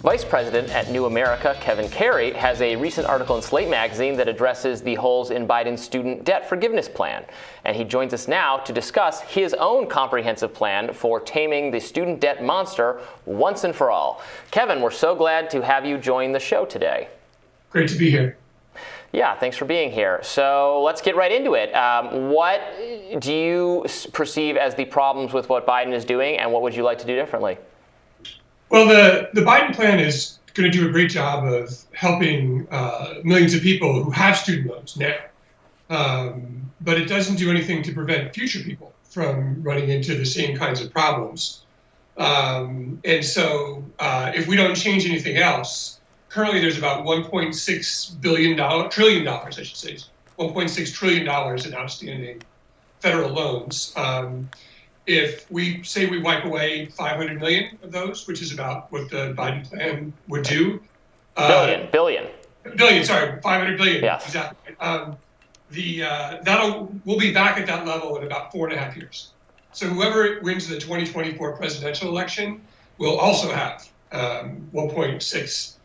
Vice President at New America, Kevin Carey, has a recent article in Slate magazine that addresses the holes in Biden's student debt forgiveness plan. And he joins us now to discuss his own comprehensive plan for taming the student debt monster once and for all. Kevin, we're so glad to have you join the show today. Great to be here. Yeah, thanks for being here. So let's get right into it. What do you perceive as the problems with what Biden is doing, and what would you like to do differently? Well, the Biden plan is going to do a great job of helping millions of people who have student loans now. But it doesn't do anything to prevent future people from running into the same kinds of problems. And so if we don't change anything else, currently there's about $1.6 trillion, I should say, $1.6 trillion in outstanding federal loans. If we say we wipe away 500 million of those, which is about what the Biden plan would do. Billion, 500 billion. Yes. Exactly. We'll be back at that level in about 4.5 years. So whoever wins the 2024 presidential election will also have $1.6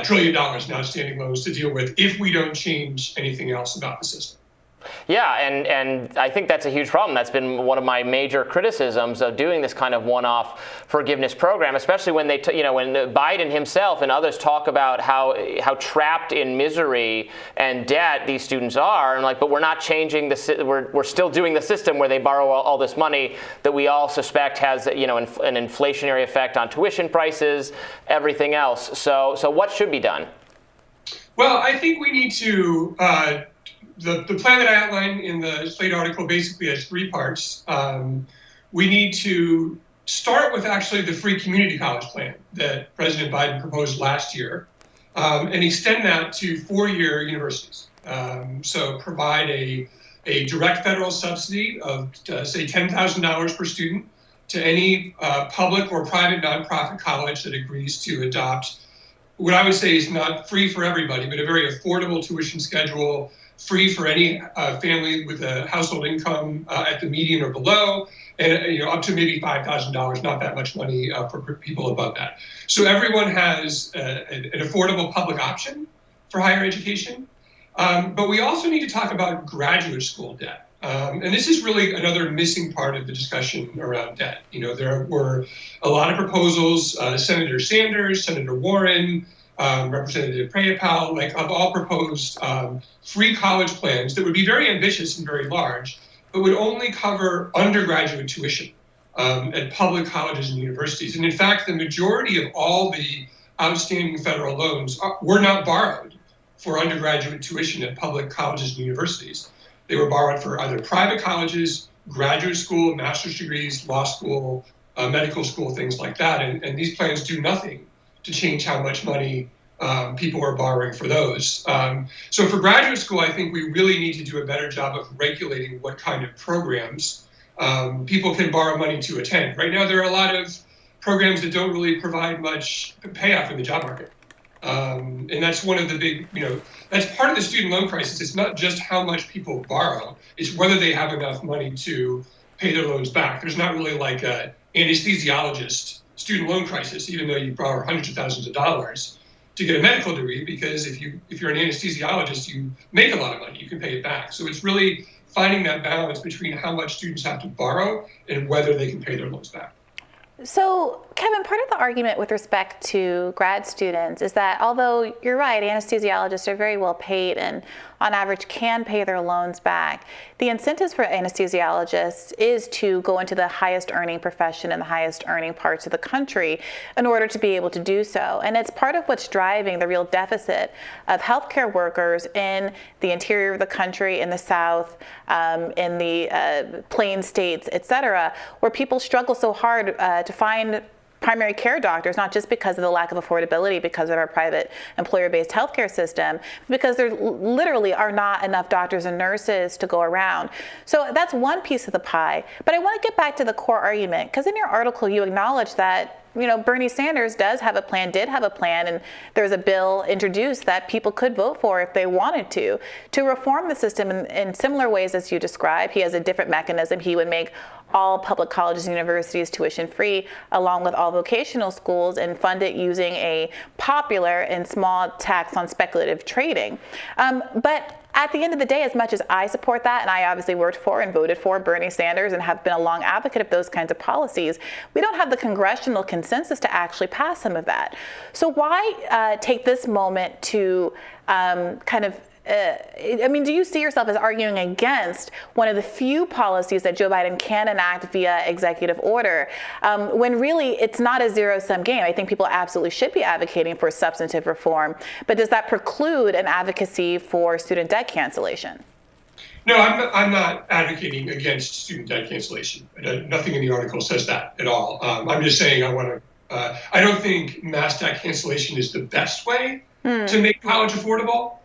trillion in outstanding loans to deal with if we don't change anything else about the system. Yeah, and I think that's a huge problem. That's been one of my major criticisms of doing this kind of one-off forgiveness program, especially when when Biden himself and others talk about how trapped in misery and debt these students are, and but we're not changing we're still doing the system where they borrow all this money that we all suspect has an inflationary effect on tuition prices, everything else. So what should be done? Well, I think we need to. The plan that I outlined in the Slate article basically has three parts. We need to start with actually the free community college plan that President Biden proposed last year and extend that to 4-year universities. So provide a direct federal subsidy of, say, $10,000 per student to any public or private nonprofit college that agrees to adopt what I would say is not free for everybody, but a very affordable tuition schedule, free for any family with a household income at the median or below, and up to maybe $5,000, not that much money for people above that. So everyone has an affordable public option for higher education. But we also need to talk about graduate school debt. And this is really another missing part of the discussion around debt. There were a lot of proposals, Senator Sanders, Senator Warren, Representative Prayapal, have all proposed free college plans that would be very ambitious and very large, but would only cover undergraduate tuition at public colleges and universities. And in fact, the majority of all the outstanding federal loans were not borrowed for undergraduate tuition at public colleges and universities. They were borrowed for either private colleges, graduate school, master's degrees, law school, medical school, things like that. And these plans do nothing to change how much money people are borrowing for those. So for graduate school, I think we really need to do a better job of regulating what kind of programs people can borrow money to attend. Right now, there are a lot of programs that don't really provide much payoff in the job market. And that's one of the big, that's part of the student loan crisis. It's not just how much people borrow, it's whether they have enough money to pay their loans back. There's not really like an anesthesiologist student loan crisis, even though you borrow hundreds of thousands of dollars to get a medical degree, because if you're an anesthesiologist, you make a lot of money, you can pay it back. So it's really finding that balance between how much students have to borrow and whether they can pay their loans back. So, Kevin, part of the argument with respect to grad students is that although you're right, anesthesiologists are very well paid and on average can pay their loans back, the incentives for anesthesiologists is to go into the highest earning profession in the highest earning parts of the country in order to be able to do so. And it's part of what's driving the real deficit of healthcare workers in the interior of the country, in the South, in the plain states, et cetera, where people struggle so hard to find primary care doctors, not just because of the lack of affordability because of our private employer-based healthcare system, because there literally are not enough doctors and nurses to go around. So that's one piece of the pie. But I want to get back to the core argument, because in your article you acknowledge that Bernie Sanders did have a plan, and there's a bill introduced that people could vote for if they wanted to reform the system in similar ways as you described. He has a different mechanism. He would make all public colleges and universities tuition free, along with all vocational schools, and fund it using a popular and small tax on speculative trading. But at the end of the day, as much as I support that, and I obviously worked for and voted for Bernie Sanders and have been a long advocate of those kinds of policies, we don't have the congressional consensus to actually pass some of that. So why take this moment to do you see yourself as arguing against one of the few policies that Joe Biden can enact via executive order, when really it's not a zero-sum game? I think people absolutely should be advocating for substantive reform, but does that preclude an advocacy for student debt cancellation? No, I'm not advocating against student debt cancellation. Nothing in the article says that at all. I'm just saying I don't think mass debt cancellation is the best way to make college affordable.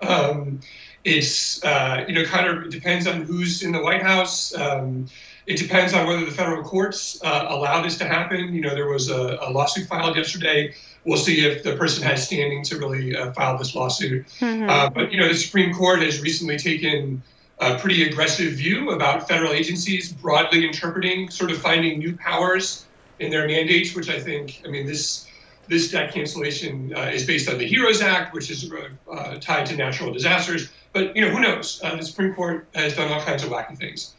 It's kind of depends on who's in the White House. It depends on whether the federal courts allow this to happen. There was a lawsuit filed yesterday. We'll see if the person has standing to really file this lawsuit. But the Supreme Court has recently taken a pretty aggressive view about federal agencies broadly interpreting, sort of finding new powers in their mandates, which I think, this debt cancellation is based on the HEROES Act, which is tied to natural disasters. But who knows? The Supreme Court has done all kinds of wacky things.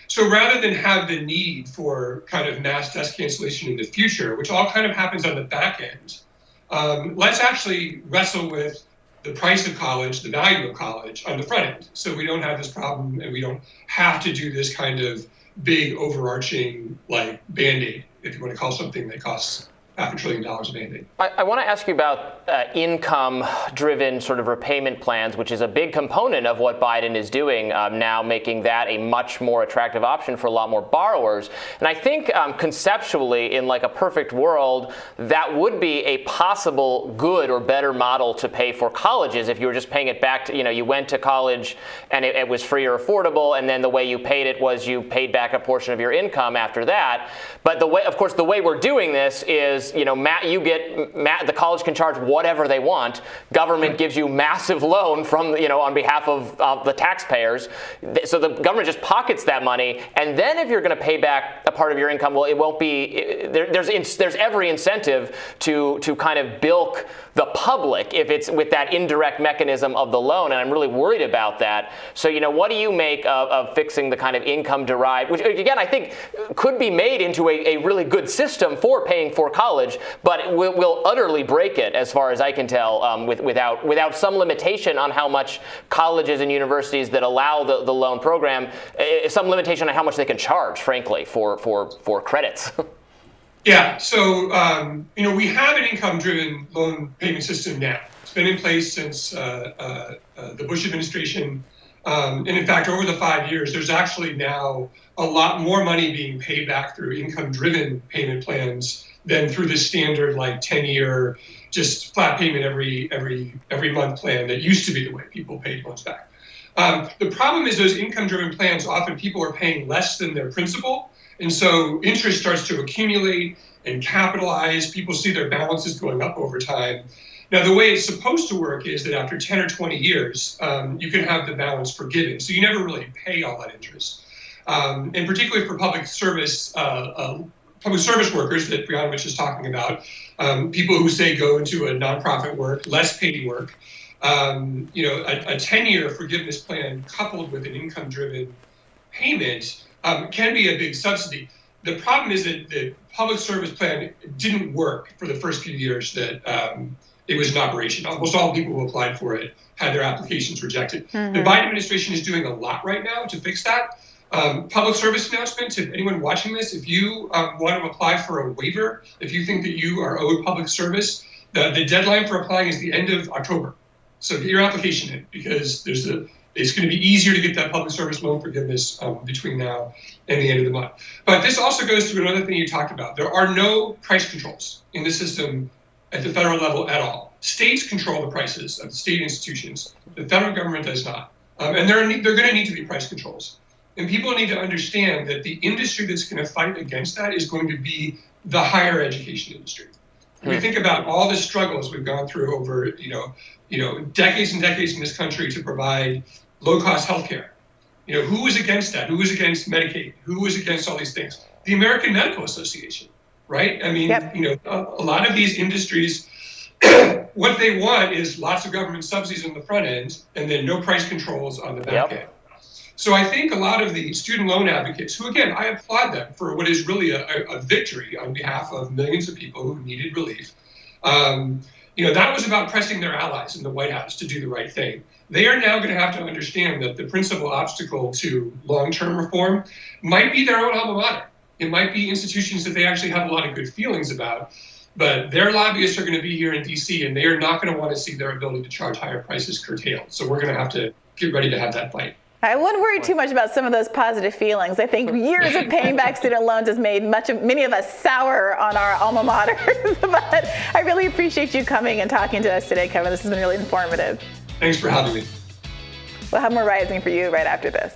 So rather than have the need for kind of mass debt cancellation in the future, which all kind of happens on the back end, let's actually wrestle with the price of college, the value of college on the front end, so we don't have this problem and we don't have to do this kind of big overarching Band-Aid, if you want to call something that costs $500 billion a Band-Aid. I want to ask you about income-driven sort of repayment plans, which is a big component of what Biden is doing now, making that a much more attractive option for a lot more borrowers. And I think conceptually, in a perfect world, that would be a possible good or better model to pay for colleges if you were just paying it back to, you went to college and it was free or affordable, and then the way you paid it was you paid back a portion of your income after that. But the way we're doing this is, the college can charge whatever they want. Government gives you massive loan from, on behalf of the taxpayers. So the government just pockets that money. And then if you're going to pay back a part of your income, well, it won't be, there's every incentive to kind of bilk the public if it's with that indirect mechanism of the loan. And I'm really worried about that. So, what do you make of fixing the kind of income derived, which again, I think could be made into a really good system for paying for college, but will utterly break it, as far as I can tell, without some limitation on how much colleges and universities that allow the loan program, some limitation on how much they can charge, frankly, for credits. Yeah, so we have an income-driven loan payment system now. It's been in place since the Bush administration. And in fact, over the 5 years, there's actually now a lot more money being paid back through income-driven payment plans than through the standard 10-year just flat payment every month plan that used to be the way people paid loans back. The problem is those income-driven plans, often people are paying less than their principal, and so interest starts to accumulate and capitalize. People see their balances going up over time. Now, the way it's supposed to work is that after 10 or 20 years, you can have the balance forgiven, so you never really pay all that interest. And particularly for public service workers that Brianovich is talking about, people who say go into a nonprofit work, less paid work, a 10-year forgiveness plan coupled with an income-driven payment can be a big subsidy. The problem is that the public service plan didn't work for the first few years that it was in operation. Almost all people who applied for it had their applications rejected. Mm-hmm. The Biden administration is doing a lot right now to fix that. Public service announcement to anyone watching this: if you want to apply for a waiver, if you think that you are owed public service, the deadline for applying is the end of October. So get your application in, because it's going to be easier to get that public service loan forgiveness between now and the end of the month. But this also goes to another thing you talked about. There are no price controls in the system at the federal level at all. States control the prices of the state institutions. The federal government does not. And there are going to need to be price controls. And people need to understand that the industry that's going to fight against that is going to be the higher education industry. We think about all the struggles we've gone through over, decades and decades in this country to provide low-cost healthcare. Who was against that? Who was against Medicaid? Who was against all these things? The American Medical Association, right? I mean, a lot of these industries, what they want is lots of government subsidies on the front end and then no price controls on the back end. So I think a lot of the student loan advocates, who again, I applaud them for what is really a victory on behalf of millions of people who needed relief. That was about pressing their allies in the White House to do the right thing. They are now going to have to understand that the principal obstacle to long-term reform might be their own alma mater. It might be institutions that they actually have a lot of good feelings about, but their lobbyists are going to be here in DC, and they are not going to want to see their ability to charge higher prices curtailed. So we're going to have to get ready to have that fight. I wouldn't worry too much about some of those positive feelings. I think years of paying back student loans has made many of us sour on our alma maters. But I really appreciate you coming and talking to us today, Kevin. This has been really informative. Thanks for having me. We'll have more Rising for you right after this.